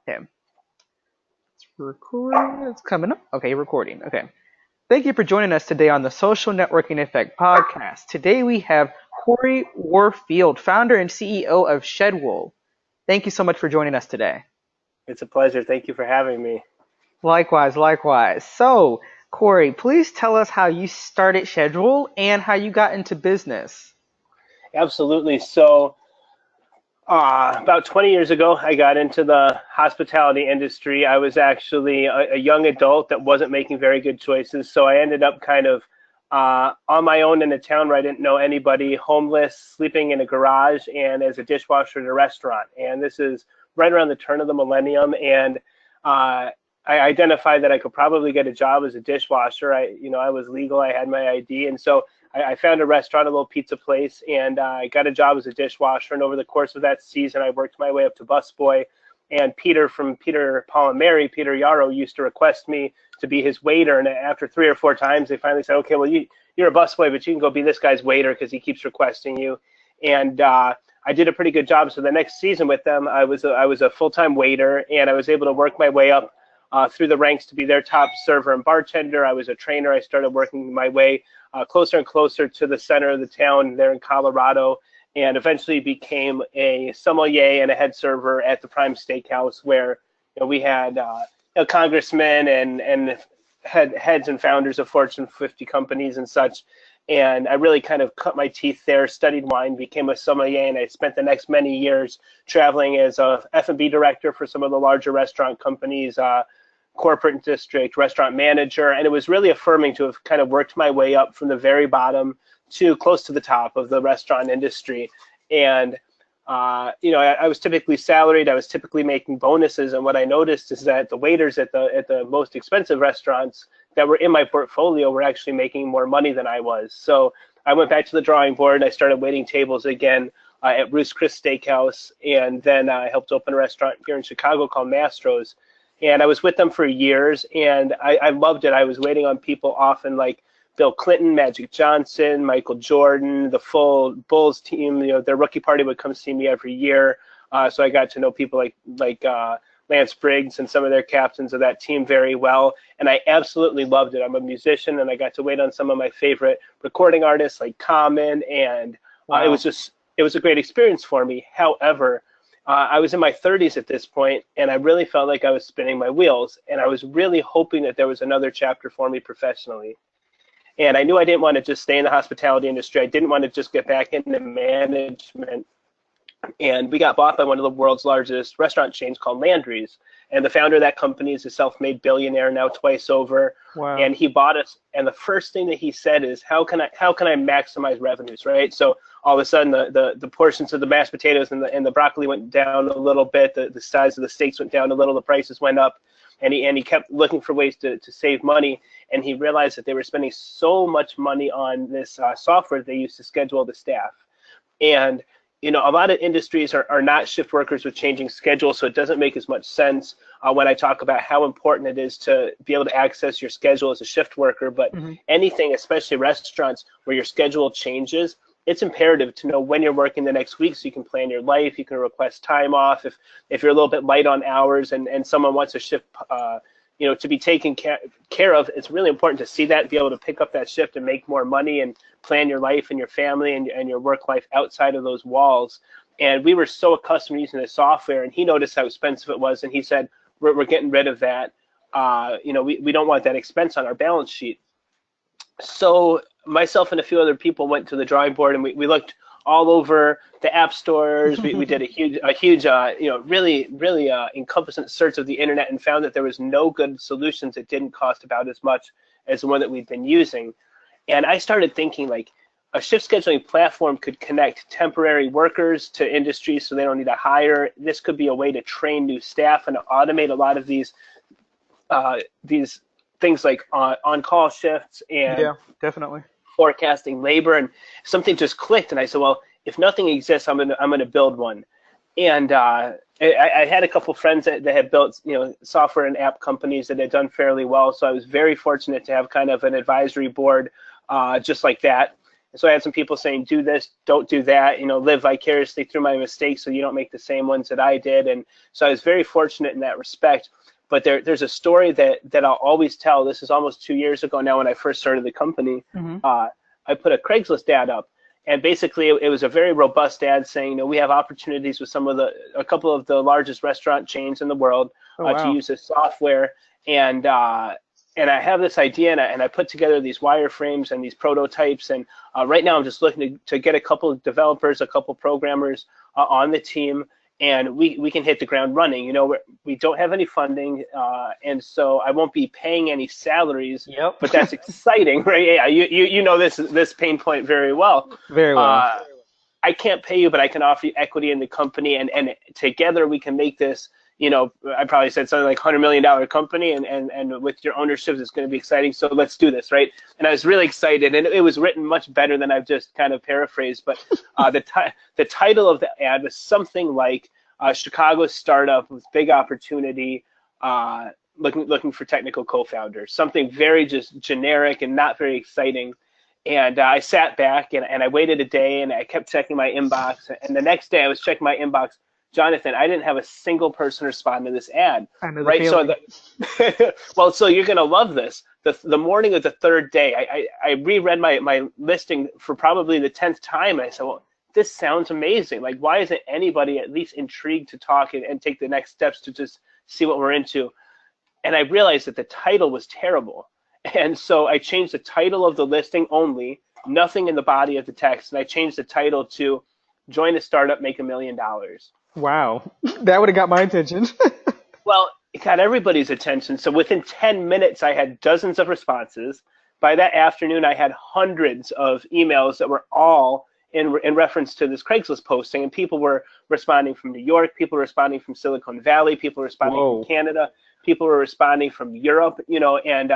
Okay, it's recording. It's coming up. Okay, recording. Okay. Thank you for joining us today on the Social Networking Effect podcast. Today we have Corey Warfield, founder and CEO of Shedwool. Thank you so much for joining us today. It's a pleasure. Thank you for having me. Likewise, likewise. So, Corey, please tell us how you started Shedwool and how you got into business. Absolutely. About 20 years ago, I got into the hospitality industry. I was actually a young adult that wasn't making very good choices. So I ended up kind of on my own in a town where I didn't know anybody, homeless, sleeping in a garage, and as a dishwasher in a restaurant. And this is right around the turn of the millennium. And I identified that I could probably get a job as a dishwasher. I was legal. I had my ID. And so I found a restaurant, a little pizza place, and I got a job as a dishwasher. And over the course of that season, I worked my way up to busboy. And Peter from Peter, Paul and Mary, Peter Yarrow, used to request me to be his waiter. And after 3 or 4 times, they finally said, okay, well, you're a busboy, but you can go be this guy's waiter because he keeps requesting you. And I did a pretty good job. So the next season with them, I was a full-time waiter, and I was able to work my way up through the ranks to be their top server and bartender. I was a trainer. I started working my way closer and closer to the center of the town there in Colorado, and eventually became a sommelier and a head server at the Prime Steakhouse, where we had congressmen and heads and founders of Fortune 50 companies and such. And I really kind of cut my teeth there, studied wine, became a sommelier, and I spent the next many years traveling as a F&B director for some of the larger restaurant companies, corporate district, restaurant manager, and it was really affirming to have kind of worked my way up from the very bottom to close to the top of the restaurant industry. And I was typically salaried. I was typically making bonuses, and what I noticed is that the waiters at the most expensive restaurants that were in my portfolio were actually making more money than I was. So I went back to the drawing board and I started waiting tables again at Roost Chris Steakhouse, and then I helped open a restaurant here in Chicago called Mastro's. And I was with them for years, and I loved it. I was waiting on people often like Bill Clinton, Magic Johnson, Michael Jordan, the full Bulls team. Their rookie party would come see me every year. So I got to know people like Lance Briggs and some of their captains of that team very well, and I absolutely loved it. I'm a musician, and I got to wait on some of my favorite recording artists like Common, and Wow. it was a great experience for me. However, I was in my 30s at this point, and I really felt like I was spinning my wheels, and I was really hoping that there was another chapter for me professionally. And I knew I didn't want to just stay in the hospitality industry. I didn't want to just get back into management. And we got bought by one of the world's largest restaurant chains called Landry's. And the founder of that company is a self-made billionaire now twice over. Wow. And he bought us. And the first thing that he said is, how can I maximize revenues, right? So all of a sudden the portions of the mashed potatoes and the broccoli went down a little bit. The size of the steaks went down a little. The prices went up. And he kept looking for ways to save money. And he realized that they were spending so much money on this software they used to schedule the staff. And a lot of industries are not shift workers with changing schedules, so it doesn't make as much sense when I talk about how important it is to be able to access your schedule as a shift worker. But Hmm. anything, especially restaurants, where your schedule changes, it's imperative to know when you're working the next week so you can plan your life. You can request time off if you're a little bit light on hours and someone wants a shift to be taken care of. It's really important to see that, be able to pick up that shift and make more money and plan your life and your family and your work life outside of those walls. And we were so accustomed to using the software, and he noticed how expensive it was, and he said, we're getting rid of that. We don't want that expense on our balance sheet. So myself and a few other people went to the drawing board, and we looked all over the app stores. We did a huge really encompassing search of the internet, and found that there was no good solutions that didn't cost about as much as the one that we've been using. And I started thinking, like, a shift scheduling platform could connect temporary workers to industries so they don't need to hire. This could be a way to train new staff and to automate a lot of these things like on-call shifts and Yeah, definitely. forecasting labor. And something just clicked, and I said, well, if nothing exists, I'm gonna build one. And I had a couple friends that had built software and app companies that had done fairly well, so I was very fortunate to have kind of an advisory board just like that. So I had some people saying, do this, don't do that, live vicariously through my mistakes so you don't make the same ones that I did. And so I was very fortunate in that respect. But there's a story that I'll always tell. This is almost 2 years ago now when I first started the company. Hmm. Uh, I put a Craigslist ad up, and basically it was a very robust ad saying, we have opportunities with a couple of the largest restaurant chains in the world Oh to wow. use this software, and and I have this idea, and I put together these wireframes and these prototypes, and right now I'm just looking to get a couple of developers, a couple programmers on the team, and we can hit the ground running. We don't have any funding, and so I won't be paying any salaries, Yep. but that's exciting, right? Yeah, you know this pain point very well. Very well. Uh, I can't pay you, but I can offer you equity in the company, and together we can make this. I probably said something like $100 million company, and with your ownership, it's going to be exciting. So let's do this, right? And I was really excited, and it was written much better than I've just kind of paraphrased. But the title of the ad was something like Chicago startup with big opportunity, looking for technical co-founders. Something very just generic and not very exciting. And I sat back and I waited a day and I kept checking my inbox. And the next day I was checking my inbox. Jonathan, I didn't have a single person respond to this ad, I know the right? So, feeling. well, so you're going to love this. The morning of the third day, I reread my listing for probably the 10th time. And I said, well, this sounds amazing. Like, why isn't anybody at least intrigued to talk and take the next steps to just see what we're into? And I realized that the title was terrible. And so I changed the title of the listing only, nothing in the body of the text. And I changed the title to Join a Startup, Make $1 million. Wow. That would have got my attention. Well, it got everybody's attention. So within 10 minutes, I had dozens of responses. By that afternoon, I had hundreds of emails that were all in reference to this Craigslist posting. And people were responding from New York, people were responding from Silicon Valley, people were responding from Whoa. Canada, people were responding from Europe, and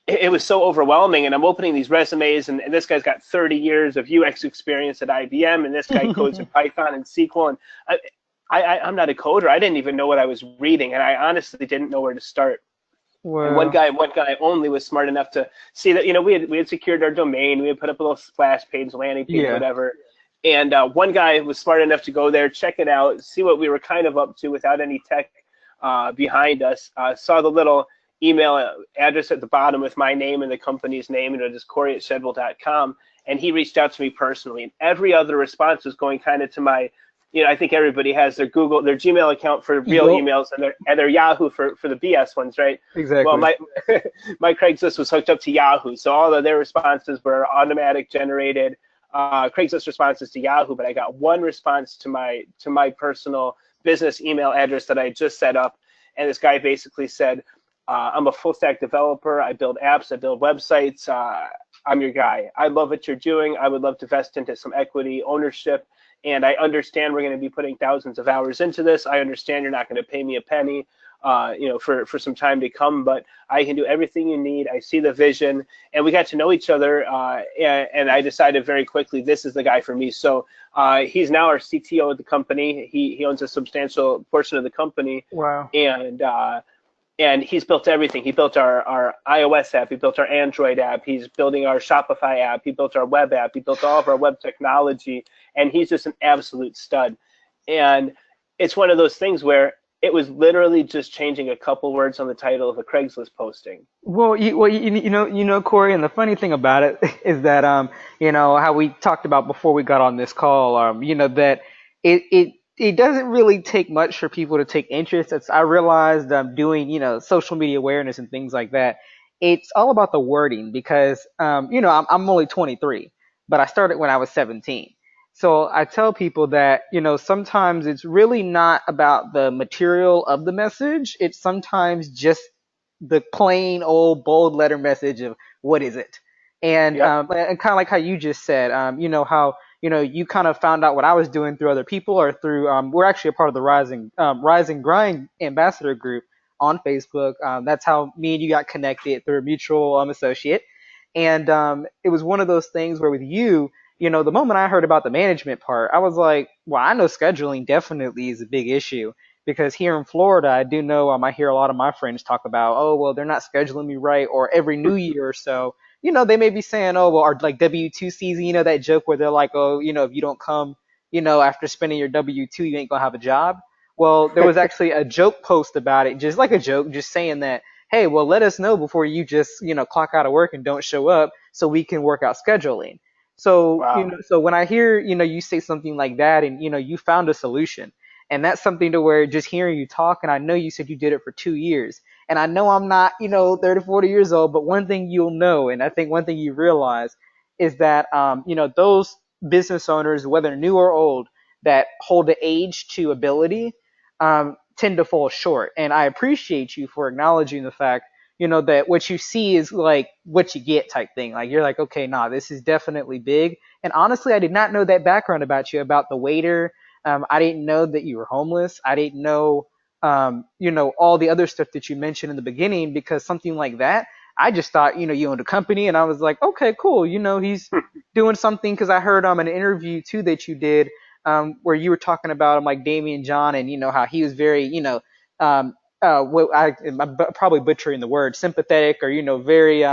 it was so overwhelming. And I'm opening these resumes, and this guy's got 30 years of UX experience at IBM, and this guy codes in Python and SQL. And I'm not a coder. I didn't even know what I was reading, and I honestly didn't know where to start. And one Well, guy, only was smart enough to see that we had secured our domain, we had put up a little splash page, landing page, yeah. whatever. And one guy was smart enough to go there, check it out, see what we were kind of up to without any tech behind us. Saw the little email address at the bottom with my name and the company's name, just Corey@Shedwool.com. And he reached out to me personally. And every other response was going kind of to my, I think everybody has their Gmail account for real Yup. emails and their Yahoo for the BS ones, right? Well, Exactly. my my Craigslist was hooked up to Yahoo, so all of their responses were automatic generated Craigslist responses to Yahoo. But I got one response to my personal business email address that I had just set up, and this guy basically said, "I'm a full stack developer. I build apps. I build websites. I'm your guy. I love what you're doing. I would love to vest into some equity ownership." And I understand we're going to be putting thousands of hours into this. I understand you're not going to pay me a penny, for some time to come, but I can do everything you need. I see the vision, and we got to know each other, and I decided very quickly this is the guy for me. So he's now our CTO of the company. He owns a substantial portion of the company, Wow. and he's built everything. He built our iOS app. He built our Android app. He's building our Shopify app. He built our web app. He built all of our web technology, and he's just an absolute stud. And it's one of those things where it was literally just changing a couple words on the title of a Craigslist posting. Corey, and the funny thing about it is that, how we talked about before we got on this call, that it doesn't really take much for people to take interest. I realized, doing, social media awareness and things like that. It's all about the wording because, I'm only 23, but I started when I was 17. So I tell people that, sometimes it's really not about the material of the message. It's sometimes just the plain old bold letter message of what is it? Yep. And kind of like how you just said, how, you kind of found out what I was doing through other people or through, we're actually a part of the Rising Grind ambassador group on Facebook. That's how me and you got connected through a mutual associate. And it was one of those things where with you, the moment I heard about the management part, I was like, well, I know scheduling definitely is a big issue because here in Florida, I do know I hear a lot of my friends talk about, oh, well, they're not scheduling me right, or every new year or so, they may be saying, oh, well, or like W-2 season, that joke where they're like, oh, if you don't come, after spending your W-2, you ain't gonna have a job. Well, there was actually a joke post about it, just like a joke, just saying that, hey, well, let us know before you just, clock out of work and don't show up so we can work out scheduling. So, Wow. so when I hear, you say something like that and, you found a solution, and that's something to where just hearing you talk, and I know you said you did it for 2 years, and I know I'm not, 30, 40 years old, but one thing you'll know, and I think one thing you realize is that, those business owners, whether new or old, that hold the age to ability, tend to fall short. And I appreciate you for acknowledging the fact, that what you see is like what you get type thing. Like you're like, okay, nah, this is definitely big. And honestly, I did not know that background about you, about the waiter. I didn't know that you were homeless. I didn't know, all the other stuff that you mentioned in the beginning, because something like that, I just thought, you owned a company, and I was like, okay, cool. He's doing something, because I heard an interview too that you did, where you were talking about like Damian John, and how he was very, what I'm probably butchering the word, sympathetic, or very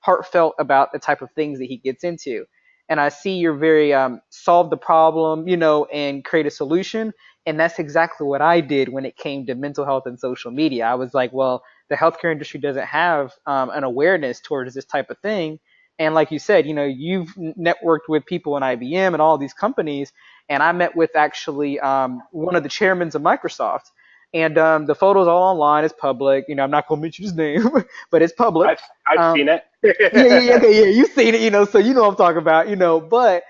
heartfelt about the type of things that he gets into. And I see you're very solve the problem, and create a solution. And that's exactly what I did when it came to mental health and social media. I was like, well, the healthcare industry doesn't have an awareness towards this type of thing. And like you said, you've networked with people in IBM and all these companies. And I met with actually one of the chairmen of Microsoft. And the photo's all online. It's public. I'm not going to mention his name, but it's public. I've Um, seen it. yeah, yeah, yeah, okay, yeah, you've seen it, so you know what I'm talking about, but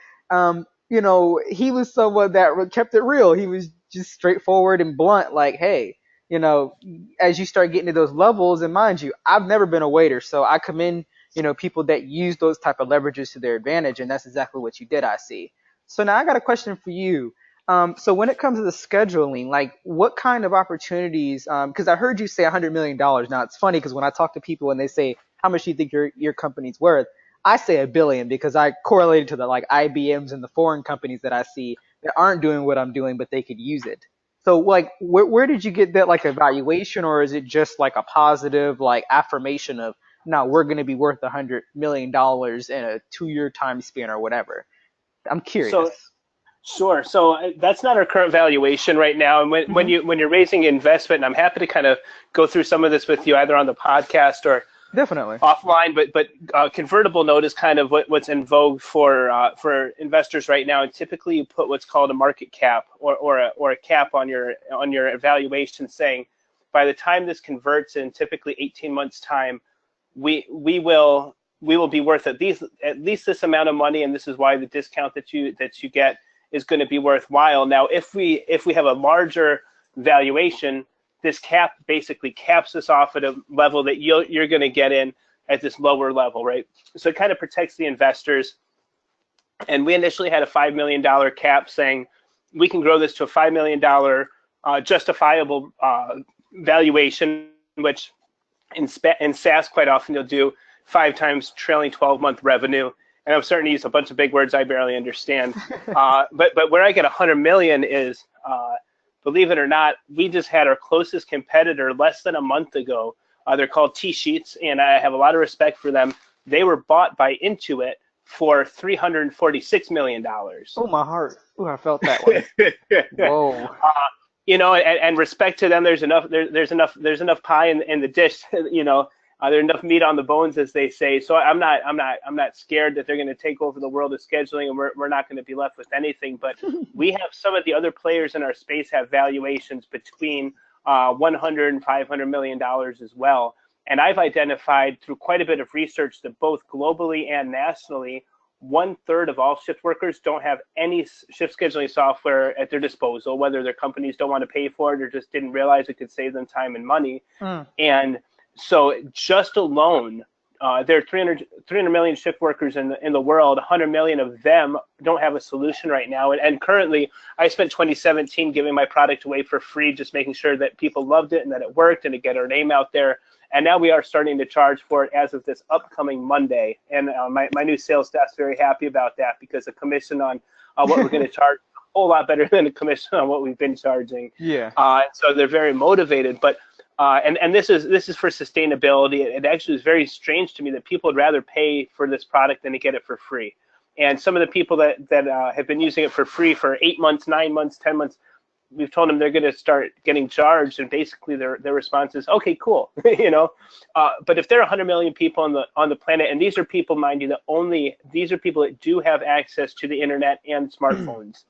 he was someone that kept it real. He was just straightforward and blunt, like, hey, you know, as you start getting to those levels, and mind you, I've never been a waiter, so I commend, people that use those type of leverages to their advantage, and that's exactly what you did, I see. So now I got a question for you. So when it comes to the scheduling, like what kind of opportunities? Because I heard you say $100 million. Now it's funny because when I talk to people and they say how much do you think your company's worth, I say a billion because I correlated to the like IBMs and the foreign companies that I see that aren't doing what I'm doing, but they could use it. So like where did you get that like evaluation, or is it just like a positive like affirmation of no, we're going to be worth $100 million in a 2 year time span or whatever? I'm curious. So sure. So that's not our current valuation right now. And when Hmm. you're raising investment, and I'm happy to kind of go through some of this with you either on the podcast or Definitely. offline. But convertible note is kind of what's in vogue for investors right now. And typically, you put what's called a market cap or a cap on your evaluation, saying by the time this converts in typically 18 months time, we will be worth at least this amount of money, and this is why the discount that you get is going to be worthwhile. Now, if we have a larger valuation, this cap basically caps us off at a level that you're going to get in at this lower level, right? So it kind of protects the investors. And we initially had a $5 million cap, saying we can grow this to a $5 million justifiable valuation, which in SaaS, quite often you'll do 5 times trailing 12-month revenue. And I'm starting to use a bunch of big words I barely understand. But where I get 100 million is, believe it or not, we just had our closest competitor less than a month ago. They're called T-Sheets, and I have a lot of respect for them. They were bought by Intuit for $346 million. Oh, my heart. Oh, I felt that one. Whoa. And respect to them. There's enough pie in the dish. There's enough meat on the bones, as they say. So I'm not scared that they're going to take over the world of scheduling, and we're not going to be left with anything. But we have some of the other players in our space have valuations between 100 and $500 million as well. And I've identified through quite a bit of research that both globally and nationally, 1/3 of all shift workers don't have any shift scheduling software at their disposal, whether their companies don't want to pay for it or just didn't realize it could save them time and money. Mm. And so just alone, there are 300 million shift workers in the world. 100 million of them don't have a solution right now. And currently, I spent 2017 giving my product away for free, just making sure that people loved it and that it worked and to get our name out there. And now we are starting to charge for it as of this upcoming Monday. And my new sales staff's very happy about that, because the commission on what we're going to charge is a whole lot better than the commission on what we've been charging. Yeah. So they're very motivated. But And this is for sustainability. It actually is very strange to me that people would rather pay for this product than to get it for free. And some of the people that have been using it for free for 8 months, 9 months, 10 months, we've told them they're going to start getting charged, and basically their response is, okay, cool, you know. But if there are 100 million people on the planet, and these are people, mind you, that only these are people that do have access to the internet and smartphones,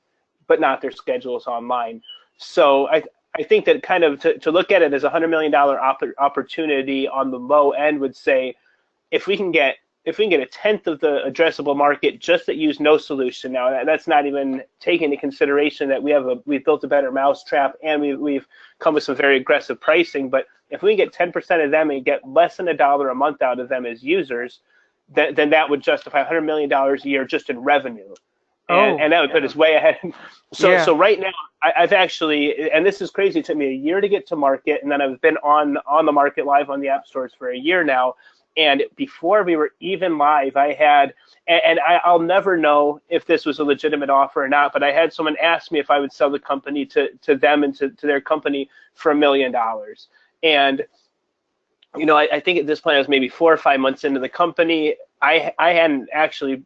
but not their schedules online. So I think that kind of to look at it as a $100 million opportunity on the low end would say if we can get if we can get a tenth of the addressable market just that use no solution. Now that's not even taking into consideration that we've built a better mousetrap and we've come with some very aggressive pricing. But if we can get 10% of them and get less than $1 a month out of them as users, then that would justify $100 million a year just in revenue, and Oh, that would put yeah. us way ahead. So Yeah. so right now I've actually, and this is crazy, it took me a year to get to market, and then I've been on the market live on the app stores for a year now. And before we were even live, I had, and I'll never know if this was a legitimate offer or not, but I had someone ask me if I would sell the company to them and to their company for $1 million. And I think at this point I was maybe 4 or 5 months into the company. I hadn't actually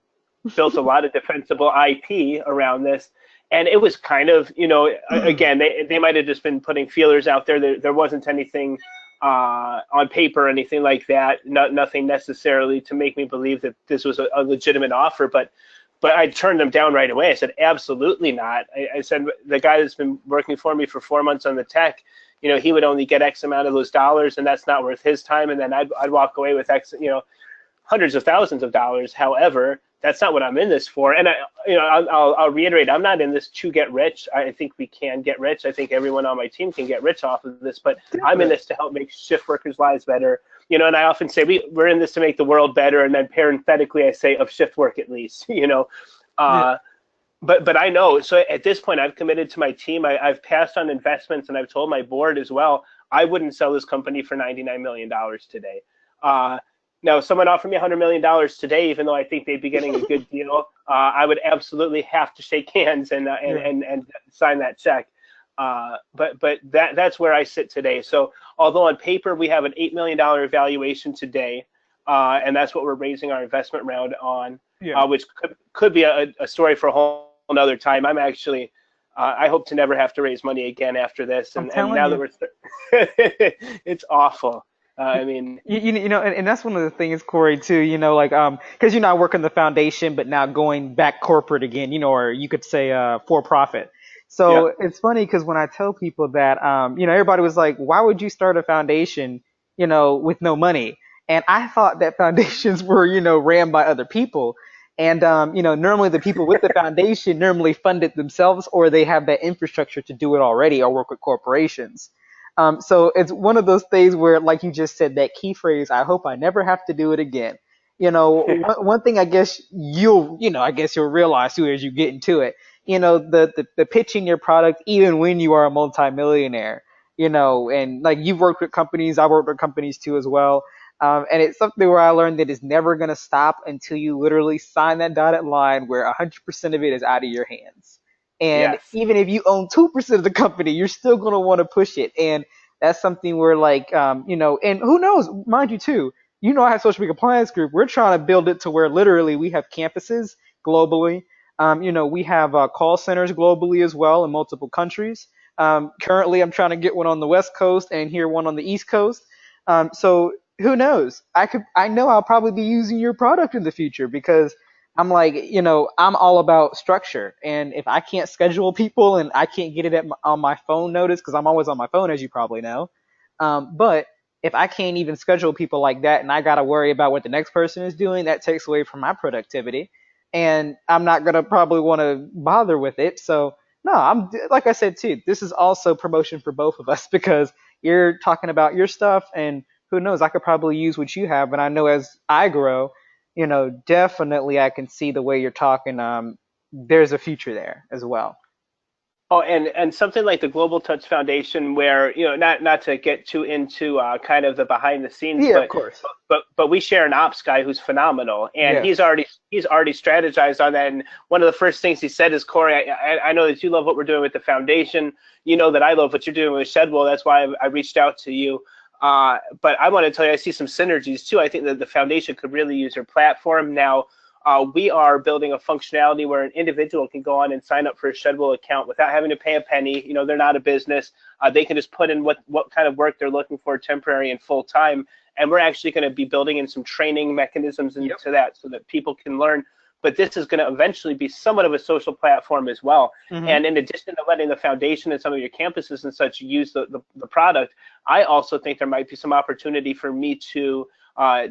built a lot of defensible IP around this. And it was kind of, again, they might have just been putting feelers out there. There wasn't anything on paper or anything like that. Nothing necessarily to make me believe that this was a legitimate offer. But I turned them down right away. I said, absolutely not. I said, the guy that's been working for me for 4 months on the tech, he would only get X amount of those dollars, and that's not worth his time. And then I'd walk away with X, hundreds of thousands of dollars. However, that's not what I'm in this for. And I'll reiterate, I'm not in this to get rich. I think we can get rich. I think everyone on my team can get rich off of this, but I'm in Definitely. this to help make shift workers' lives better. And I often say we're in this to make the world better, and then parenthetically I say of shift work at least. Yeah. Uh, but I know. So at this point, I've committed to my team. I've passed on investments, and I've told my board as well. I wouldn't sell this company for $99 million today. Uh, Now, if someone offered me $100 million today, even though I think they'd be getting a good deal, I would absolutely have to shake hands and Yeah. and sign that check. But that's where I sit today. So although on paper we have an $8 million valuation today, and that's what we're raising our investment round on, Yeah. which could be a story for a whole another time. I'm actually I hope to never have to raise money again after this. I'm And telling now that you. it's awful. I mean, And that's one of the things, Corey, too, like, because, I work in the foundation, but now going back corporate again, or you could say, for profit. yeah, So it's funny because when I tell people that, everybody was like, why would you start a foundation, with no money? And I thought that foundations were, ran by other people. And, normally the people with the foundation normally fund it themselves, or they have that infrastructure to do it already, or work with corporations. So it's one of those things where, like you just said, that key phrase, I hope I never have to do it again. One thing I guess you'll realize too as you get into it, the pitching your product, even when you are a multimillionaire, and like you've worked with companies, I worked with companies too as well. And it's something where I learned that it's never going to stop until you literally sign that dotted line where 100% of it is out of your hands. And yes. even if you own 2% of the company, you're still going to want to push it. And that's something where, like, and who knows, mind you, too, I have social media compliance group. We're trying to build it to where literally we have campuses globally. We have call centers globally as well in multiple countries. Currently, I'm trying to get one on the West Coast and here one on the East Coast. So who knows? I know I'll probably be using your product in the future because I'm like, I'm all about structure. And if I can't schedule people and I can't get it on my phone notice, because I'm always on my phone, as you probably know. But if I can't even schedule people like that and I got to worry about what the next person is doing, that takes away from my productivity. And I'm not going to probably want to bother with it. So, no, like I said, too, this is also promotion for both of us because you're talking about your stuff and who knows, I could probably use what you have. And I know as I grow, definitely I can see the way you're talking. There's a future there as well. Oh, and something like the Global Touch Foundation, where not to get too into kind of the behind the scenes, Yeah, of but course. we share an ops guy who's phenomenal, and Yes. he's already strategized on that. And one of the first things he said is, Corey, I know that you love what we're doing with the foundation. You know that I love what you're doing with Shedwool. That's why I reached out to you. But I want to tell you, I see some synergies too. I think that the foundation could really use your platform now. We are building a functionality where an individual can go on and sign up for a Shedwool account without having to pay a penny. They're not a business. They can just put in what kind of work they're looking for, temporary and full time. And we're actually going to be building in some training mechanisms Yep. into that so that people can learn. But this is going to eventually be somewhat of a social platform as well. Hmm. And in addition to letting the foundation and some of your campuses and such use the product, I also think there might be some opportunity for me to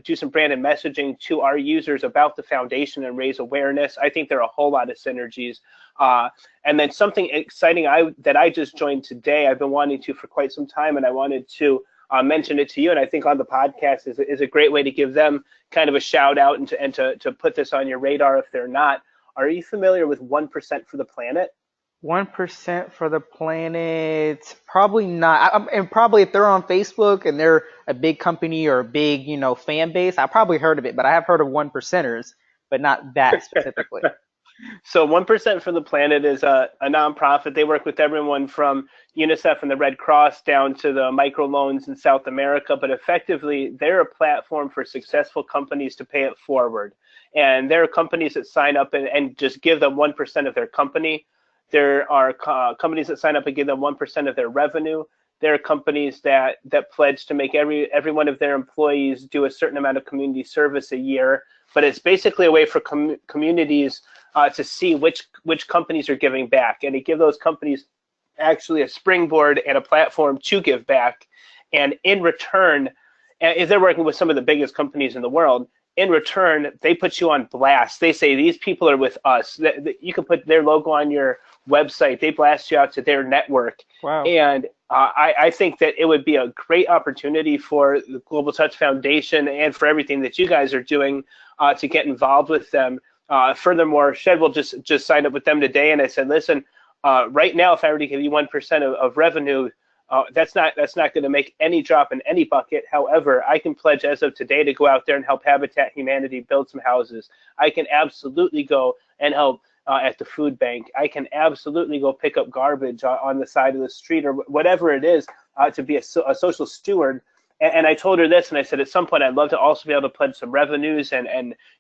do some branded messaging to our users about the foundation and raise awareness. I think there are a whole lot of synergies. And then something exciting that I just joined today, I've been wanting to for quite some time, and I wanted to mention it to you. And I think on the podcast is a great way to give them kind of a shout out and to put this on your radar if they're not. Are you familiar with 1% for the Planet? 1% for the planet? Probably not. And probably if they're on Facebook and they're a big company or a big, fan base, I probably heard of it, but I have heard of one percenters, but not that specifically. So 1% for the Planet is a nonprofit. They work with everyone from UNICEF and the Red Cross down to the microloans in South America, but effectively they're a platform for successful companies to pay it forward. And there are companies that sign up and just give them 1% of their company. There are companies that sign up and give them 1% of their revenue. There are companies that pledge to make every one of their employees do a certain amount of community service a year. But it's basically a way for communities to see which companies are giving back, and to give those companies actually a springboard and a platform to give back. And in return, if they're working with some of the biggest companies in the world, in return, they put you on blast. They say these people are with us. You can put their logo on your website. They blast you out to their network. Wow. And I think that it would be a great opportunity for the Global Touch Foundation and for everything that you guys are doing to get involved with them. Furthermore, Shedwool just signed up with them today, and I said, listen, right now, if I were to give you 1% of revenue, that's not going to make any drop in any bucket. However, I can pledge as of today to go out there and help Habitat Humanity build some houses. I can absolutely go and help at the food bank. I can absolutely go pick up garbage on the side of the street or whatever it is to be a social steward. And I told her this, and I said at some point I'd love to also be able to pledge some revenues, and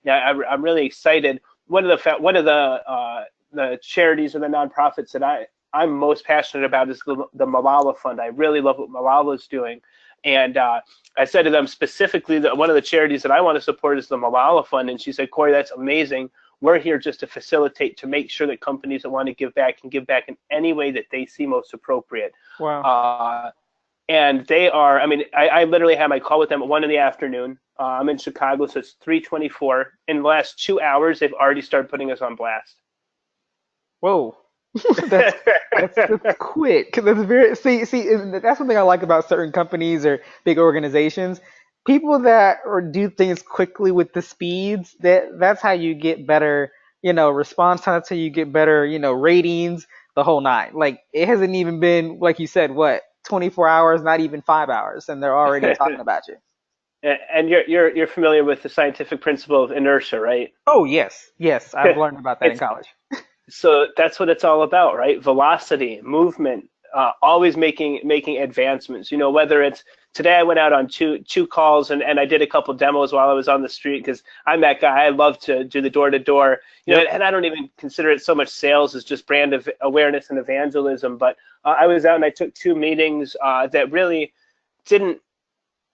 I'm really excited. One of the charities or the nonprofits that I'm most passionate about is the Malala Fund. I really love what Malala is doing. And I said to them specifically that one of the charities that I want to support is the Malala Fund. And she said, Corey, that's amazing. We're here just to facilitate, to make sure that companies that want to give back can give back in any way that they see most appropriate. Wow. Uh, and they are, I mean, I literally had my call with them at 1 in the afternoon. I'm in Chicago, so it's 3:24. In the last 2 hours, they've already started putting us on blast. Whoa. that's that's quick. That's very see, and that's one thing I like about certain companies or big organizations. People that or do things quickly with the speeds, that's how you get better, response time. That's how you get better, ratings, the whole nine. Like it hasn't even been like you said, what, 24 hours, not even 5 hours, and they're already talking about you. And you're familiar with the scientific principle of inertia, right? Oh yes, yes, I've learned about that in It's college. So that's what it's all about, right? Velocity, movement, always making advancements. Whether it's today I went out on two calls and I did a couple demos while I was on the street because I'm that guy. I love to do the door to door, Yep. and I don't even consider it so much sales as just brand of awareness and evangelism. But I was out and I took two meetings that really didn't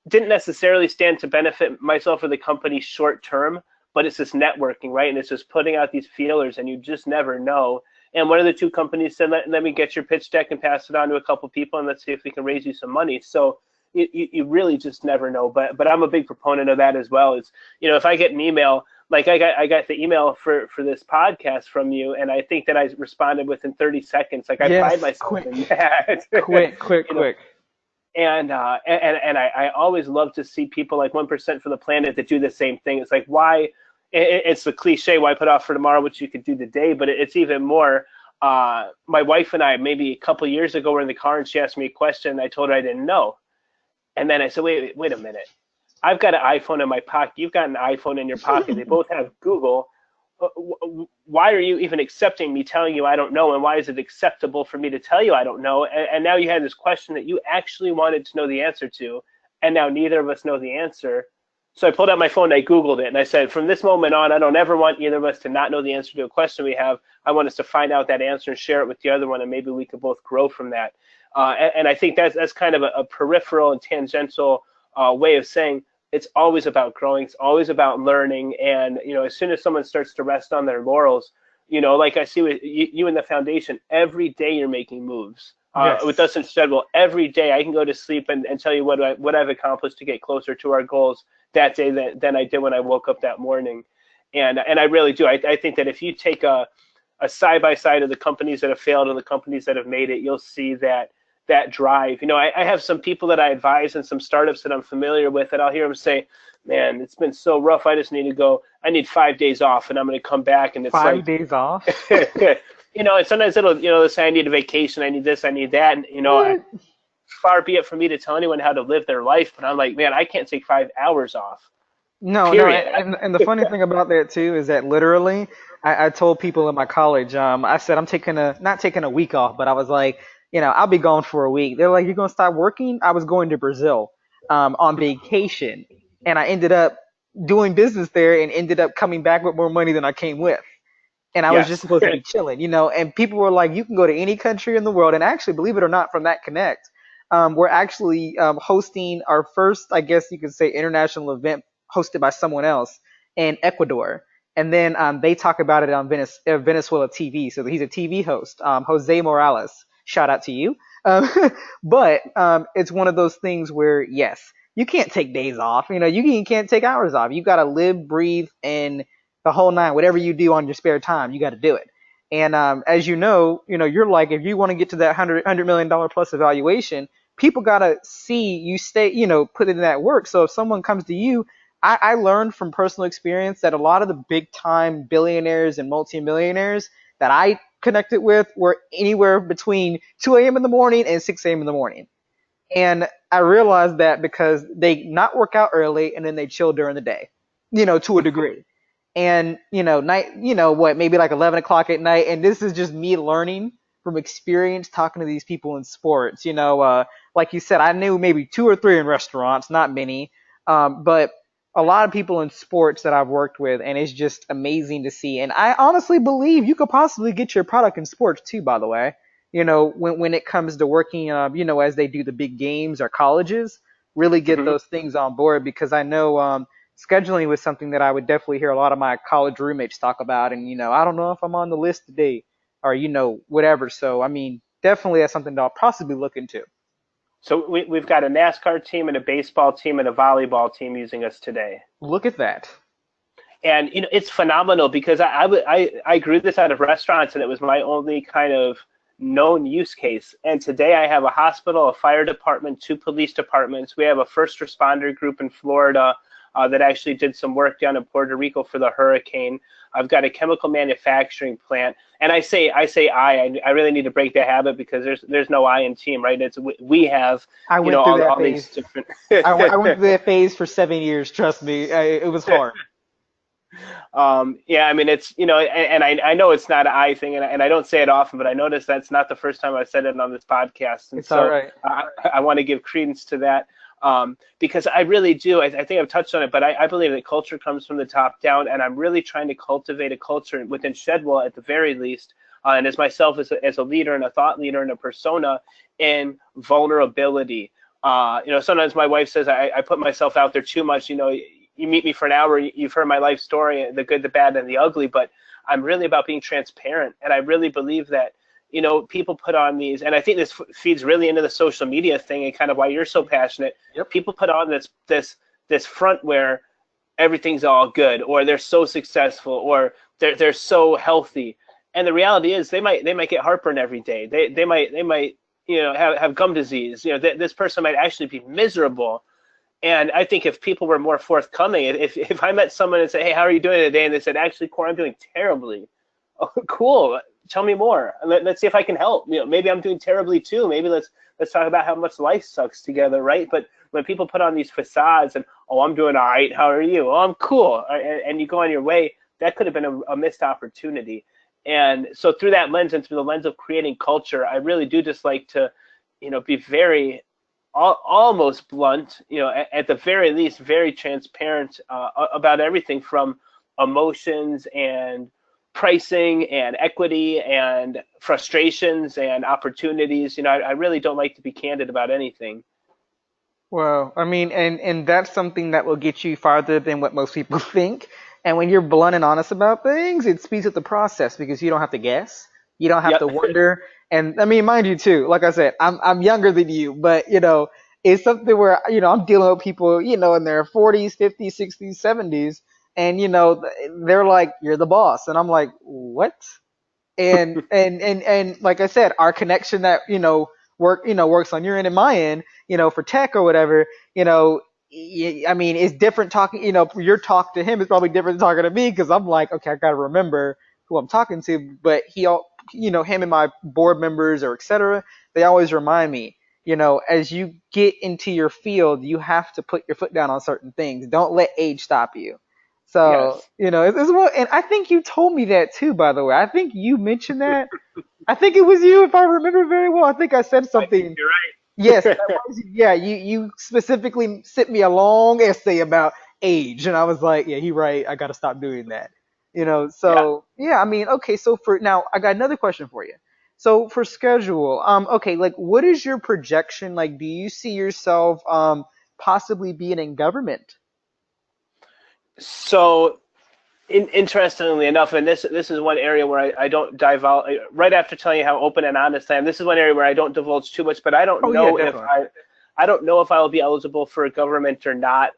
didn't necessarily stand to benefit myself or the company short term, but it's this networking, right? And it's just putting out these feelers, and you just never know. And one of the two companies said, let me get your pitch deck and pass it on to a couple people, and let's see if we can raise you some money. So you really just never know. But I'm a big proponent of that as well. It's, if I get an email, like I got the email for this podcast from you, and I think that I responded within 30 seconds. Like I pride Yes, myself in quick, that. quick, quick, you know, quick. and I always love to see people like 1% for the Planet that do the same thing. It's like, why? It's the cliche, why put off for tomorrow what you could do today, but it's even more. my wife and I, maybe a couple years ago, were in the car and she asked me a question. And I told her I didn't know. And then I said, wait a minute. I've got an iPhone in my pocket. You've got an iPhone in your pocket. They both have Google. Why are you even accepting me telling you I don't know? And why is it acceptable for me to tell you I don't know? And now you had this question that you actually wanted to know the answer to, and now neither of us know the answer. So I pulled out my phone, and I Googled it, and I said, from this moment on, I don't ever want either of us to not know the answer to a question we have. I want us to find out that answer and share it with the other one, and maybe we could both grow from that. And I think that's kind of a peripheral and tangential way of saying it's always about growing. It's always about learning. And, as soon as someone starts to rest on their laurels, like I see with you in the foundation, every day you're making moves. With Yes. us in Shedwool, every day I can go to sleep and tell you what I've accomplished to get closer to our goals that day than I did when I woke up that morning. And I really do. I think that if you take a side by side of the companies that have failed and the companies that have made it, you'll see that drive. I have some people that I advise and some startups that I'm familiar with, and I'll hear them say, "Man, it's been so rough. I just need to go. I need 5 days off, and I'm going to come back." And it's Five like, days off? and sometimes it'll say, "I need a vacation. I need this. I need that." And What? far be it for me to tell anyone how to live their life, but I'm like, man, I can't take 5 hours off. No, no, Period. and the funny thing about that too is that literally, I told people in my college, I said I'm taking not taking a week off, but I was like, I'll be gone for a week. They're like, you're gonna stop working? I was going to Brazil, on vacation, and I ended up doing business there, and ended up coming back with more money than I came with. And I was just Yes. supposed to be chilling, and people were like, you can go to any country in the world. And actually, believe it or not, from that connect, we're actually hosting our first, I guess you could say, international event hosted by someone else in Ecuador. And then they talk about it on Venezuela TV. So he's a TV host, Jose Morales. Shout out to you. Um, but it's one of those things where, yes, you can't take days off. You can't take hours off. You got to live, breathe, and the whole nine. Whatever you do on your spare time, you got to do it. And as you're like, if you want to get to that $100 million plus evaluation, people got to see you stay, put in that work. So if someone comes to you, I learned from personal experience that a lot of the big time billionaires and multimillionaires that I connected with were anywhere between 2 a.m. in the morning and 6 a.m. in the morning. And I realized that because they not work out early and then they chill during the day, to a degree. And, night, what, maybe like 11 o'clock at night. And this is just me learning from experience talking to these people in sports. Like you said, I knew maybe two or three in restaurants, not many. But a lot of people in sports that I've worked with, and it's just amazing to see. And I honestly believe you could possibly get your product in sports too, by the way. When it comes to working, as they do the big games or colleges, really get Mhm. those things on board because I know scheduling was something that I would definitely hear a lot of my college roommates talk about. And, I don't know if I'm on the list today or, whatever. So, I mean, definitely that's something that I'll possibly look into. So we've got a NASCAR team and a baseball team and a volleyball team using us today. Look at that. And it's phenomenal because I grew this out of restaurants and it was my only kind of known use case. And today I have a hospital, a fire department, two police departments. We have a first responder group in Florida that actually did some work down in Puerto Rico for the hurricane. I've got a chemical manufacturing plant, and I really need to break that habit because there's no I in team, right? It's we have I went through that all these phase. different. I went through that phase for 7 years. Trust me. It was hard. Yeah, I mean, it's, I know it's not an I thing, and I don't say it often, but I notice that's not the first time I've said it on this podcast. And It's all so right. I want to give credence to that because I really do. I think I've touched on it, but I believe that culture comes from the top down, and I'm really trying to cultivate a culture within Shedwool at the very least, and as myself as a leader and a thought leader and a persona in vulnerability. Sometimes my wife says I put myself out there too much. You meet me for an hour, you've heard my life story, the good, the bad, and the ugly, but I'm really about being transparent. And I really believe that, people put on these, and I think this feeds really into the social media thing and kind of why you're so passionate. Yep. People put on this front where everything's all good, or they're so successful, or they're so healthy. And the reality is they might get heartburn every day. They might have gum disease. This person might actually be miserable. And I think if people were more forthcoming, if I met someone and said, "Hey, how are you doing today?" and they said, "Actually, Corey, I'm doing terribly." Oh, cool. tell me more. Let's see if I can help. Maybe I'm doing terribly too. Maybe let's talk about how much life sucks together, right? But when people put on these facades and, oh, I'm doing all right, how are you? Oh, I'm cool, and you go on your way, that could have been a missed opportunity. And so through that lens and through the lens of creating culture, I really do just like to, be very almost blunt, at the very least, very transparent about everything from emotions and pricing and equity and frustrations and opportunities. I really don't like to be candid about anything. Well, I mean, and that's something that will get you farther than what most people think. And when you're blunt and honest about things, it speeds up the process because you don't have to guess, you don't have Yep. to wonder. And I mean, mind you too, like I said, I'm younger than you, but it's something where I'm dealing with people, in their 40s, 50s, 60s, 70s, and they're like, "You're the boss," and I'm like, "What?" And like I said, our connection that works on your end and my end, for tech or whatever, I mean, it's different talking. Your talk to him is probably different than talking to me because I'm like, okay, I gotta remember who I'm talking to, but him and my board members or etc. They always remind me. As you get into your field, you have to put your foot down on certain things. Don't let age stop you. So, Yes. it's what, and I think you told me that too, by the way. I think you mentioned that. I think it was you, if I remember very well. I think I said I think something. you're Yes, that right. was, yeah, you specifically sent me a long essay about age, and I was like, yeah, he right. I got to stop doing that. Yeah. So yeah, I mean, okay, so for now, I got another question for you. So for schedule, okay, like, what is your projection? Like, do you see yourself, possibly being in government? So interestingly enough, and this is one area where I don't divulge. Right after telling you how open and honest I am, this is one area where I don't divulge too much. But Oh yeah, definitely. I don't know if I will be eligible for a government or not.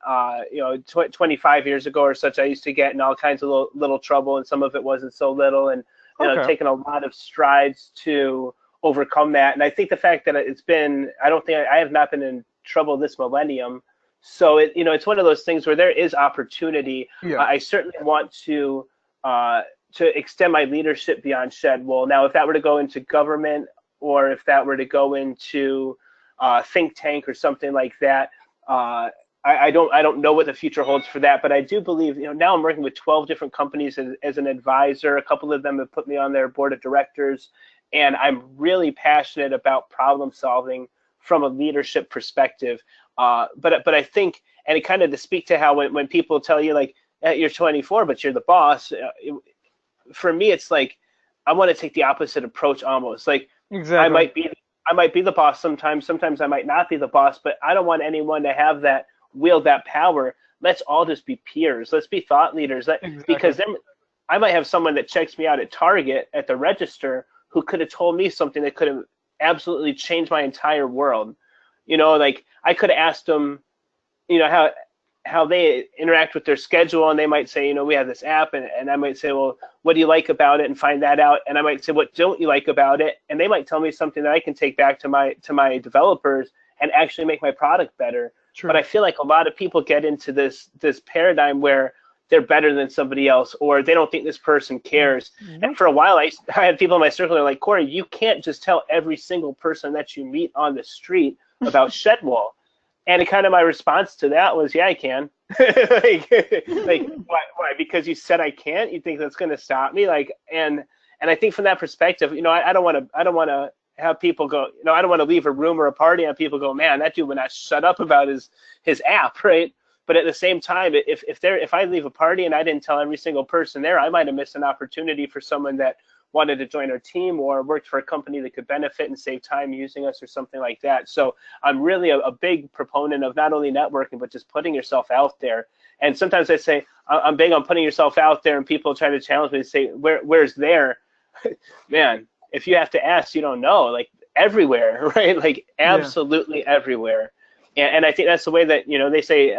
25 years ago or such, I used to get in all kinds of little trouble, and some of it wasn't so little, and Okay. taken a lot of strides to overcome that. And I think the fact that I don't think I have not been in trouble this millennium. So it's one of those things where there is opportunity. Yeah. I certainly want uh, to extend my leadership beyond Shedwool. Now, if that were to go into government or if that were to go into think tank or something like that, I don't know what the future holds for that. But I do believe, now I'm working with 12 different companies as an advisor. A couple of them have put me on their board of directors, and I'm really passionate about problem solving from a leadership perspective. But I think, and it kind of to speak to how when people tell you like, you're 24 but you're the boss, for me it's like I want to take the opposite approach almost. Like I Exactly. might be I might be the boss sometimes I might not be the boss, but I don't want anyone to have that wield that power. Let's all just be peers. Let's be thought leaders. Exactly. Because then I might have someone that checks me out at Target at the register who could have told me something that could have absolutely changed my entire world. Like I could have asked them, how they interact with their schedule, and they might say, we have this app, and I might say, well, what do you like about it, and find that out. And I might say, what don't you like about it? And they might tell me something that I can take back to my developers and actually make my product better. But True. I feel like a lot of people get into this paradigm where they're better than somebody else, or they don't think this person cares. And Nope. for a while, I had people in my circle that are like, Corey, you can't just tell every single person that you meet on the street about Shedwool. And kind of my response to that was, yeah, I can. like why? Because you said I can't. You think that's going to stop me? And I think from that perspective, I don't want to have people go. I don't want to leave a room or a party and people go, man, that dude would not shut up about his app, right? But at the same time, if I leave a party and I didn't tell every single person there, I might have missed an opportunity for someone that wanted to join our team or worked for a company that could benefit and save time using us or something like that. So I'm really a big proponent of not only networking, but just putting yourself out there. And sometimes I say, I'm big on putting yourself out there, and people try to challenge me to say, where's there? Man, if you have to ask, you don't know. Like everywhere, right? Like Yeah. absolutely everywhere. And I think that's the way that, they say,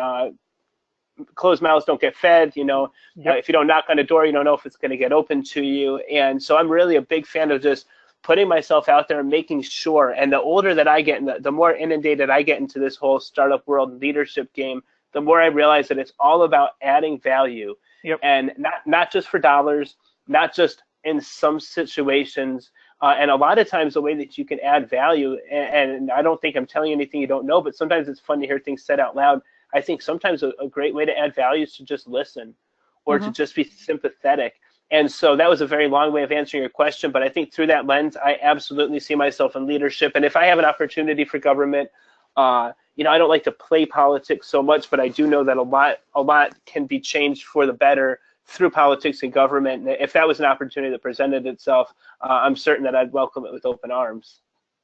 closed mouths don't get fed. Yep. If you don't knock on a door, you don't know if it's going to get open to you. And so I'm really a big fan of just putting myself out there and making sure. And the older that I get, and the more inundated I get into this whole startup world leadership game, the more I realize that it's all about adding value, Yep. and not just for dollars, not just in some situations. And a lot of times, the way that you can add value, and I don't think I'm telling you anything you don't know, but sometimes it's fun to hear things said out loud. I think sometimes a great way to add value is to just listen or to Hmm. just be sympathetic. And so that was a very long way of answering your question, but I think through that lens, I absolutely see myself in leadership. And if I have an opportunity for government, I don't like to play politics so much, but I do know that a lot can be changed for the better through politics and government. And if that was an opportunity that presented itself, I'm certain that I'd welcome it with open arms.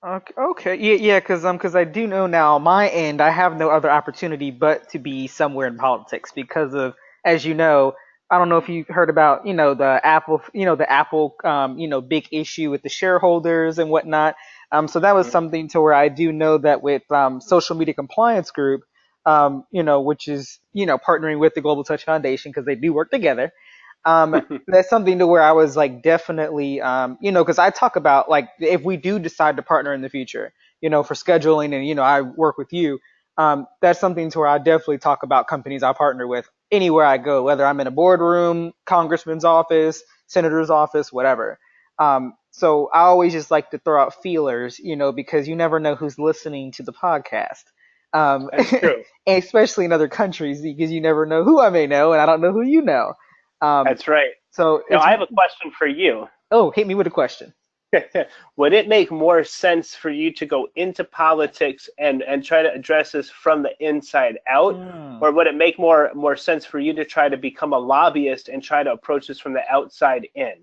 Okay, okay, yeah, yeah, because I do know now on my end I have no other opportunity but to be somewhere in politics because of, as you know, I don't know if you've heard about the Apple big issue with the shareholders and whatnot. So that was something to where I do know that with Social Media Compliance Group, which is partnering with the Global Touch Foundation because they do work together. That's something to where I was like definitely, because I talk about like if we do decide to partner in the future, for scheduling and, I work with you. That's something to where I definitely talk about companies I partner with anywhere I go, whether I'm in a boardroom, congressman's office, senator's office, whatever. So I always just like to throw out feelers, because you never know who's listening to the podcast. That's true. And especially in other countries because you never know who I may know and I don't know who you know. Um, That's right. so Now, it's I have a question for you. oh, hit me with a question. Would it make more sense for you to go into politics and try to address this from the inside out, Hmm. or would it make more sense for you to try to become a lobbyist and try to approach this from the outside in?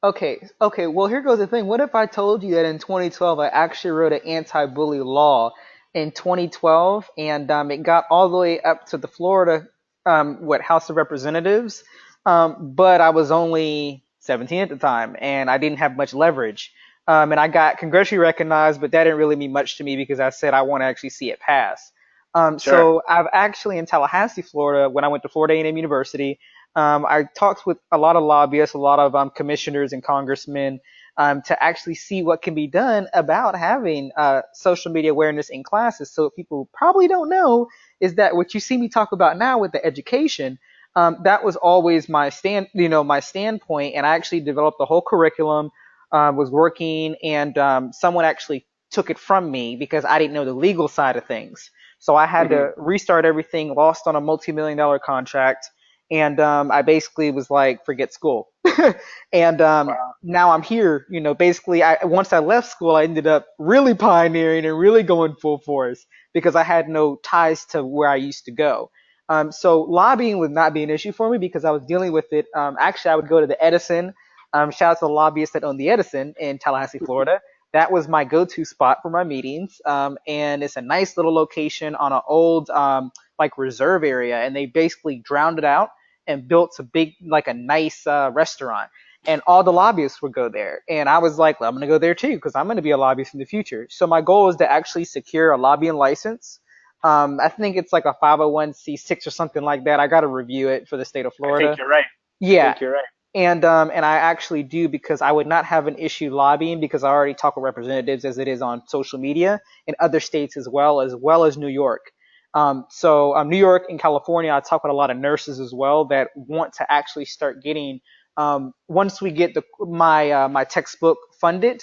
Okay, okay. Well, here goes the thing. What if I told you that in 2012 I actually wrote an anti-bully law in 2012, and it got all the way up to the Florida, House of Representatives, but I was only 17 at the time, and I didn't have much leverage. And I got congressionally recognized, but that didn't really mean much to me because I said I want to actually see it pass. Sure. So I've actually in Tallahassee, Florida, when I went to Florida A&M University. I talked with a lot of lobbyists, a lot of commissioners and congressmen to actually see what can be done about having social media awareness in classes. So what people probably don't know is that what you see me talk about now with the education, that was always my standpoint, and I actually developed the whole curriculum, was working, and someone actually took it from me because I didn't know the legal side of things. So I had Hmm. to restart everything, lost on a multi-million-dollar contract, and I basically was like, forget school. And Wow. now I'm here. Basically, once I left school, I ended up really pioneering and really going full force because I had no ties to where I used to go. So lobbying would not be an issue for me because I was dealing with it. Actually, I would go to the Edison. Shout out to the lobbyists that own the Edison in Tallahassee, Florida. That was my go-to spot for my meetings. And it's a nice little location on an old like reserve area, and they basically drowned it out and built a big, like a nice restaurant. And all the lobbyists would go there. And I was like, well, I'm going to go there too because I'm going to be a lobbyist in the future. So my goal is to actually secure a lobbying license. I think it's like a 501c6 or something like that. I got to review it for the state of I think Florida. you're right. I Yeah, think you're right. and I actually do because I would not have an issue lobbying because I already talk with representatives as it is on social media in other states as well as New York. So New York and California, I talk with a lot of nurses as well that want to actually start getting. Once we get my textbook funded,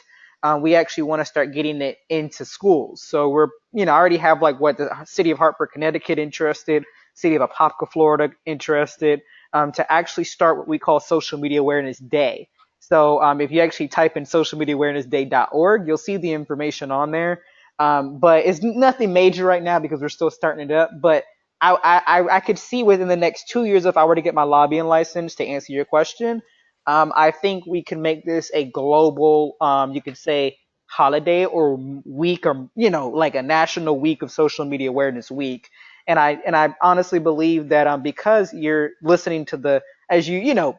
we actually want to start getting it into schools. So we're I already have like what the city of Hartford, Connecticut interested, city of Apopka, Florida interested, to actually start what we call Social Media Awareness Day. So if you actually type in socialmediaawarenessday.org, you'll see the information on there. But it's nothing major right now because we're still starting it up. But I could see within the next 2 years if I were to get my lobbying license to answer your question, I think we can make this a global, you could say, holiday or week or like a national week of social media awareness week. And I honestly believe that because you're listening to the as you're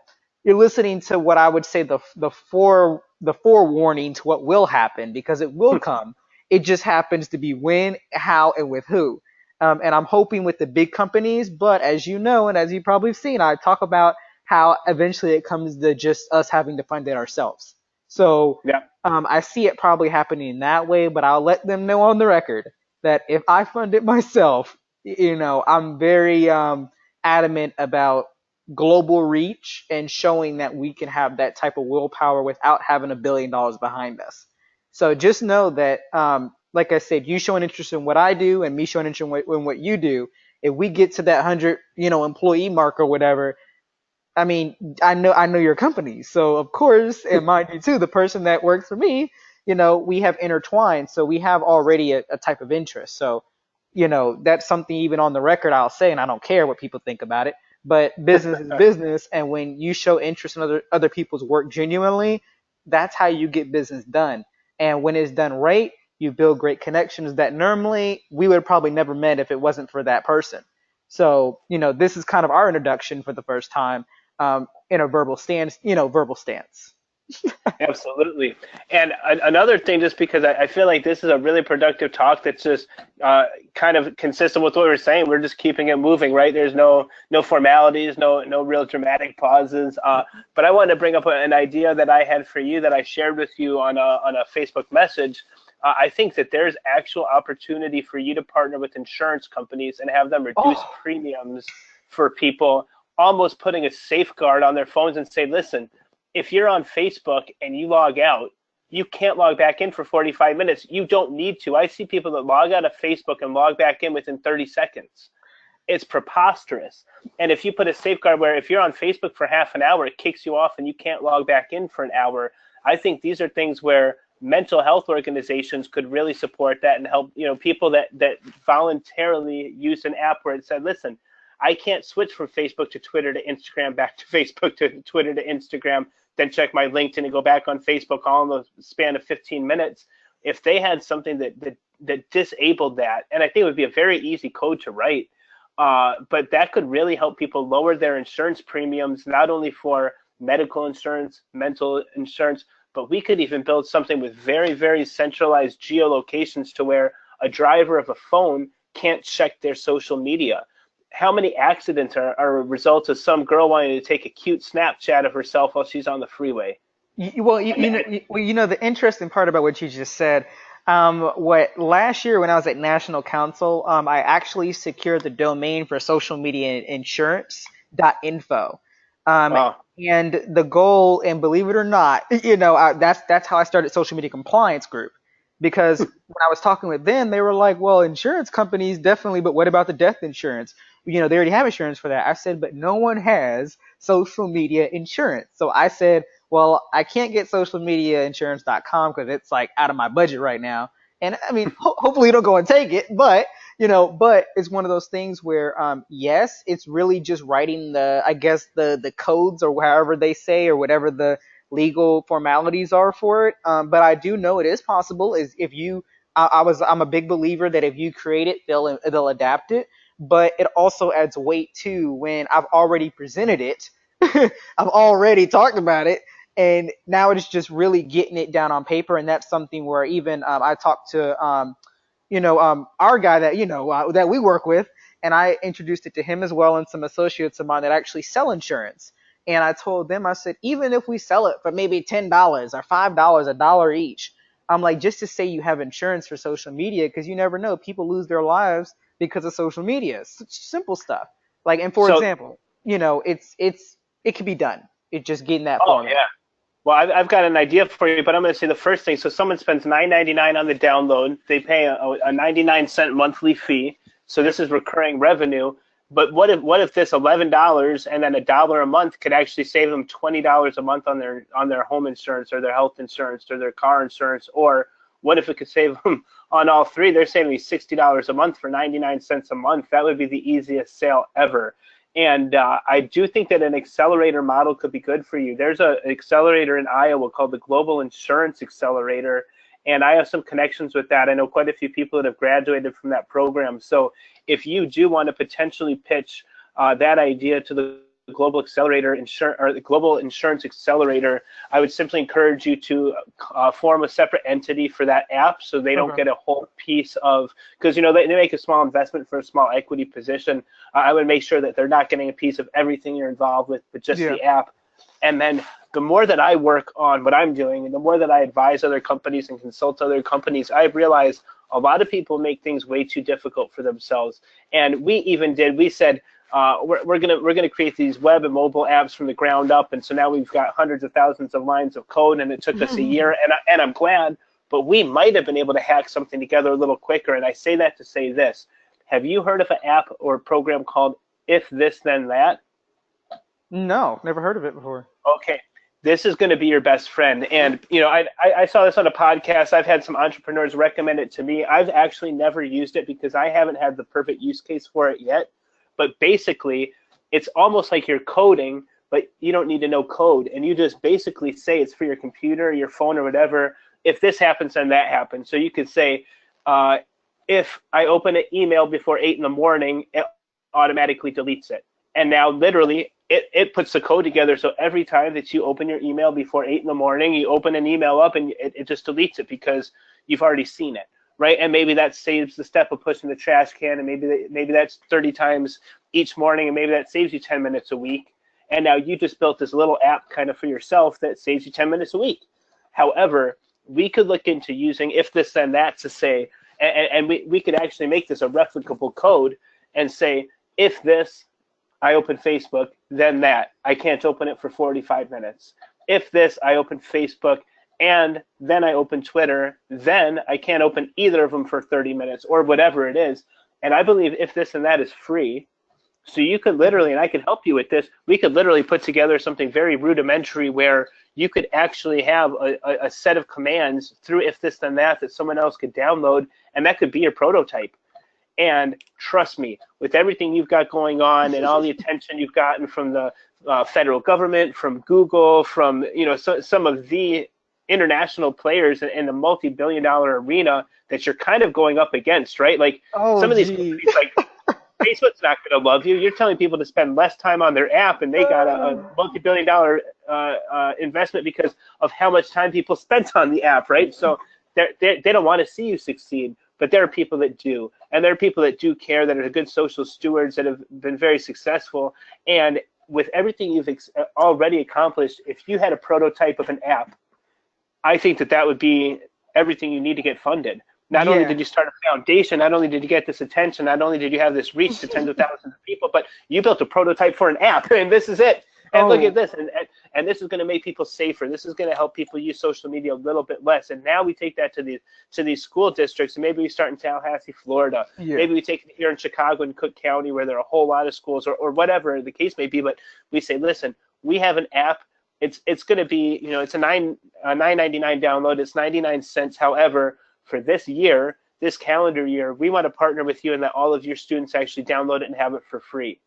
listening to what I would say the forewarning to what will happen because it will come. It just happens to be when, how, and with who. And I'm hoping with the big companies, but as you know, and as you probably have seen, I talk about how eventually it comes to just us having to fund it ourselves. So Yeah. I see it probably happening that way, but I'll let them know on the record that if I fund it myself, I'm very adamant about global reach and showing that we can have that type of willpower without having $1 billion behind us. So just know that, like I said, you showing interest in what I do and me showing interest in what you do. If we get to that 100, employee mark or whatever, I mean, I know your company, so of course, and mind you too, the person that works for me, we have intertwined, so we have already a type of interest. So, that's something even on the record I'll say, and I don't care what people think about it. But business is business, and when you show interest in other people's work genuinely, that's how you get business done. And when it's done right, you build great connections that normally we would have probably never met if it wasn't for that person. So, this is kind of our introduction for the first time, in a verbal stance. Absolutely. And another thing, just because I feel like this is a really productive talk that's just kind of consistent with what we're saying. We're just keeping it moving, right? There's no formalities, no real dramatic pauses. But I wanted to bring up an idea that I had for you that I shared with you on a Facebook message. I think that there's actual opportunity for you to partner with insurance companies and have them reduce Oh, premiums for people, almost putting a safeguard on their phones and say, listen, if you're on Facebook and you log out, you can't log back in for 45 minutes. You don't need to. I see people that log out of Facebook and log back in within 30 seconds. It's preposterous. And if you put a safeguard where if you're on Facebook for half an hour, it kicks you off and you can't log back in for an hour, I think these are things where mental health organizations could really support that and help, people that voluntarily use an app where it said, listen, I can't switch from Facebook to Twitter to Instagram, back to Facebook to Twitter to Instagram, then check my LinkedIn and go back on Facebook all in the span of 15 minutes. If they had something that disabled that, and I think it would be a very easy code to write, but that could really help people lower their insurance premiums, not only for medical insurance, mental insurance, but we could even build something with very, very centralized geolocations to where a driver of a phone can't check their social media. How many accidents are a result of some girl wanting to take a cute Snapchat of herself while she's on the freeway? well, And the interesting part about what you just said. What last year when I was at National Council, I actually secured the domain for social media insurance.info. Um, oh, and the goal, and believe it or not, that's how I started Social Media Compliance Group. Because when I was talking with them, they were like, well, insurance companies definitely, but what about the death insurance? They already have insurance for that. I said, but no one has social media insurance. So I said, well, I can't get socialmediainsurance.com because it's like out of my budget right now. And I mean, hopefully you don't go and take it, but it's one of those things where, yes, it's really just writing I guess the codes or however they say or whatever the legal formalities are for it. But I do know it is possible. Is if you, I'm a big believer that if you create it, they'll adapt it. But it also adds weight too when I've already presented it. I've already talked about it, and now it's just really getting it down on paper. And that's something where even I talked to our guy that that we work with, and I introduced it to him as well and some associates of mine that actually sell insurance. And I told them, I said, even if we sell it for maybe $10 or $5, $1 each, I'm like, just to say you have insurance for social media, because you never know, people lose their lives because of social media. Such simple stuff. Like, and for so, example, it can be done. It's just getting that oh format. yeah. Well, I've got an idea for you, but I'm going to say the first thing. So someone spends $9.99 on the download. They pay a 99-cent monthly fee. So this is recurring revenue. But what if this $11 and then $1 a month could actually save them $20 a month on their home insurance or their health insurance or their car insurance? Or what if it could save them on all three? They're saving me $60 a month for 99 cents a month. That would be the easiest sale ever. And I do think that an accelerator model could be good for you. There's an accelerator in Iowa called the Global Insurance Accelerator, and I have some connections with that. I know quite a few people that have graduated from that program. So if you do want to potentially pitch that idea to the Global Accelerator or the Global Insurance Accelerator, I would simply encourage you to form a separate entity for that app so they don't Okay. get a whole piece of, because they make a small investment for a small equity position. I would make sure that they're not getting a piece of everything you're involved with, but just Yeah. the app. And then the more that I work on what I'm doing and the more that I advise other companies and consult other companies, I realize a lot of people make things way too difficult for themselves. And we said, we're gonna create these web and mobile apps from the ground up, and so now we've got hundreds of thousands of lines of code, and it took us a year, and I'm glad, but we might have been able to hack something together a little quicker. And I say that to say this: have you heard of an app or program called If This Then That? No, never heard of it before. Okay, this is going to be your best friend. And I saw this on a podcast. I've had some entrepreneurs recommend it to me. I've actually never used it because I haven't had the perfect use case for it yet. But basically, it's almost like you're coding, but you don't need to know code, and you just basically say it's for your computer, your phone, or whatever. If this happens, then that happens. So you could say, if I open an email before 8 in the morning, it automatically deletes it. And now literally it puts the code together. So every time that you open your email before 8 in the morning, you open an email up and it just deletes it because you've already seen it, right? And maybe that saves the step of pushing the trash can, and maybe that's 30 times each morning, and maybe that saves you 10 minutes a week. And now you just built this little app kind of for yourself that saves you 10 minutes a week. However, we could look into using if this then that to say, and we could actually make this a replicable code and say, if this, I open Facebook, then that. I can't open it for 45 minutes. If this, I open Facebook, and then I open Twitter, then I can't open either of them for 30 minutes or whatever it is. And I believe if this and that is free. So you could literally, and I could help you with this, we could literally put together something very rudimentary where you could actually have a set of commands through if this then that someone else could download, and that could be your prototype. And trust me, with everything you've got going on and all the attention you've gotten from the federal government, from Google, from some of the international players in the multi-billion-dollar arena that you're kind of going up against, right? Like Oh, some of these gee. companies, like Facebook's not going to love you. You're telling people to spend less time on their app, and they got a multi-billion-dollar investment because of how much time people spent on the app, right? So they don't want to see you succeed. But there are people that do, and there are people that do care, that are good social stewards, that have been very successful. And with everything you've already accomplished, if you had a prototype of an app, I think that would be everything you need to get funded. Not only Yeah. did you start a foundation, not only did you get this attention, not only did you have this reach to tens of thousands of people, but you built a prototype for an app, and this is it. And look at Oh, this, and this is going to make people safer. This is going to help people use social media a little bit less. And now we take that to these school districts, and maybe we start in Tallahassee, Florida. yeah. Maybe we take it here in Chicago and Cook County, where there are a whole lot of schools, or whatever the case may be. But we say, listen, we have an app. It's going to be, it's a $9.99 download. It's 99 cents. However, for this year, this calendar year, we want to partner with you and let all of your students actually download it and have it for free.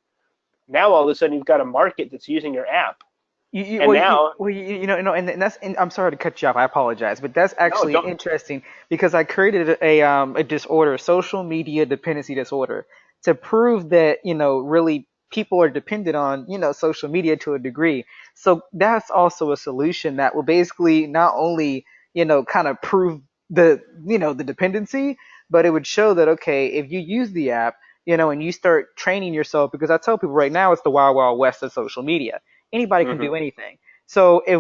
Now all of a sudden you've got a market that's using your app, and now And that's. And I'm sorry to cut you off. I apologize, but that's no, actually don't. interesting because I created a disorder, social media dependency disorder, to prove that really people are dependent on social media to a degree. So that's also a solution that will basically not only kind of prove the dependency, but it would show that okay, if you use the app, and you start training yourself, because I tell people right now it's the wild wild west of social media. Anybody can Hmm. do anything. So if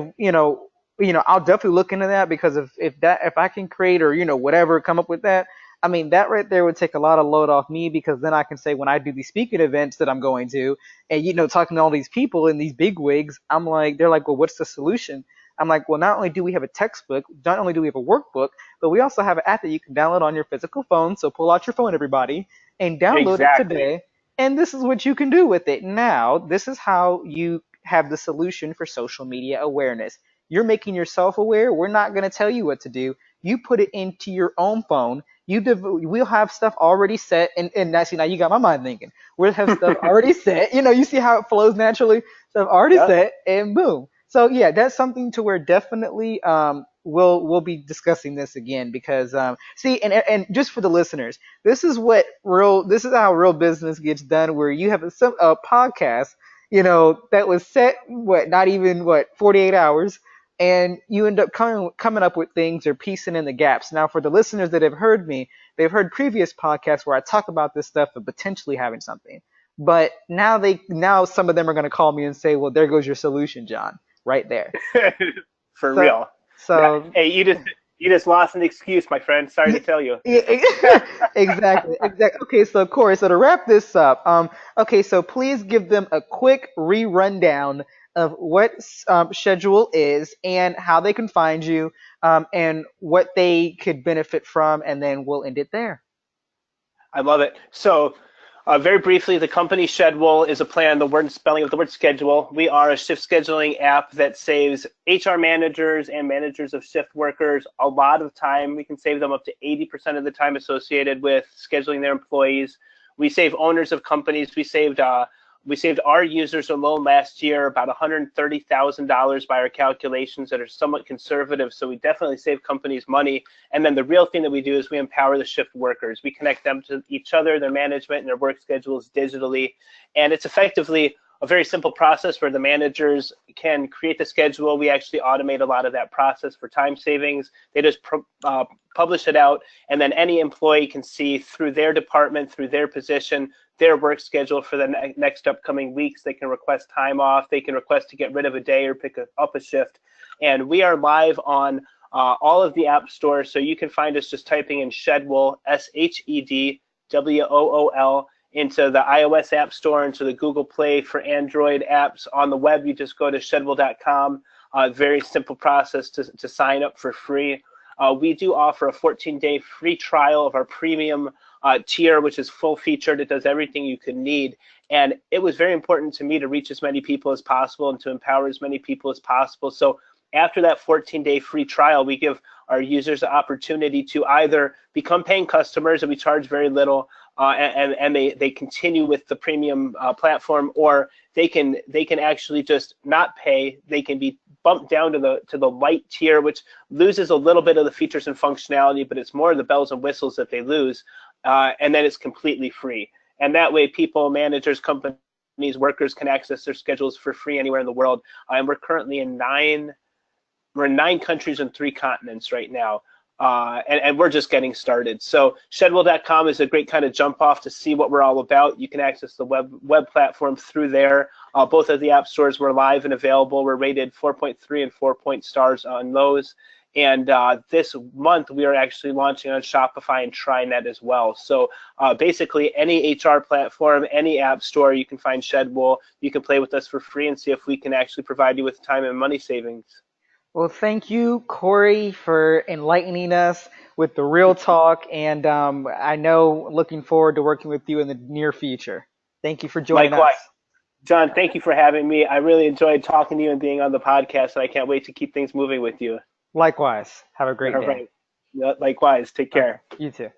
I'll definitely look into that because if I can create or whatever come up with that, I mean that right there would take a lot of load off me because then I can say when I do these speaking events that I'm going to and talking to all these people and these big wigs, I'm like they're like, well, what's the solution? I'm like, well, not only do we have a textbook, not only do we have a workbook, but we also have an app that you can download on your physical phone. So pull out your phone, everybody, and download it Exactly. today. And this is what you can do with it. Now, this is how you have the solution for social media awareness. You're making yourself aware. We're not going to tell you what to do. You put it into your own phone. We'll have stuff already set, and that's now you got my mind thinking. We'll have stuff already set. You see how it flows naturally. Stuff already Yep. set, and boom. So yeah, that's something to where definitely we'll be discussing this again because see and just for the listeners, this is how real business gets done where you have a podcast that was set not even 48 hours and you end up coming up with things or piecing in the gaps. Now for the listeners that have heard me, they've heard previous podcasts where I talk about this stuff of potentially having something. But now some of them are going to call me and say, "Well, there goes your solution, John." Right there. For So real. Now, so hey, You just lost an excuse, my friend. Sorry to tell you. Yeah, exactly, exactly. Okay, so Corey, so to wrap this up, okay, so please give them a quick re-rundown of what Schedule is and how they can find you, and what they could benefit from, and then we'll end it there. I love it. So, very briefly, the company Shedwool is a play on the word spelling of the word schedule. We are a shift scheduling app that saves HR managers and managers of shift workers a lot of time. We can save them up to 80% of the time associated with scheduling their employees. We save owners of companies. We saved our users alone last year about $130,000 by our calculations that are somewhat conservative. So we definitely save companies money. And then the real thing that we do is we empower the shift workers. We connect them to each other, their management, and their work schedules digitally. And it's effectively a very simple process where the managers can create the schedule. We actually automate a lot of that process for time savings. They just publish it out, and then any employee can see through their department, through their position, their work schedule for the next upcoming weeks. They can request time off. They can request to get rid of a day or pick up a shift. And we are live on all of the app stores. So you can find us just typing in Shedwool, Shedwool, into the iOS App Store, into the Google Play for Android apps. On the web, you just go to shedwool.com. Very simple process to sign up for free. We do offer a 14-day free trial of our premium tier, which is full featured. It does everything you could need. And it was very important to me to reach as many people as possible and to empower as many people as possible. So after that 14-day free trial, we give our users the opportunity to either become paying customers, and we charge very little, and they continue with the premium platform, or they can actually just not pay. They can be bumped down to the light tier, which loses a little bit of the features and functionality, but it's more the bells and whistles that they lose, and then it's completely free. And that way, people, managers, companies, workers can access their schedules for free anywhere in the world. And we're in 9 countries and 3 continents right now. And we're just getting started. So Shedwool.com is a great kind of jump off to see what we're all about. You can access the web platform through there. Both of the app stores were live and available. We're rated 4.3 and 4 stars on those. And this month, we are actually launching on Shopify and TriNet as well. So basically, any HR platform, any app store, you can find Shedwool. You can play with us for free and see if we can actually provide you with time and money savings. Well, thank you, Corey, for enlightening us with the real talk, and I know looking forward to working with you in the near future. Thank you for joining us. Likewise. John, thank you for having me. I really enjoyed talking to you and being on the podcast, and I can't wait to keep things moving with you. Likewise. Have a great All day. right. Likewise. Take Okay. care. You too.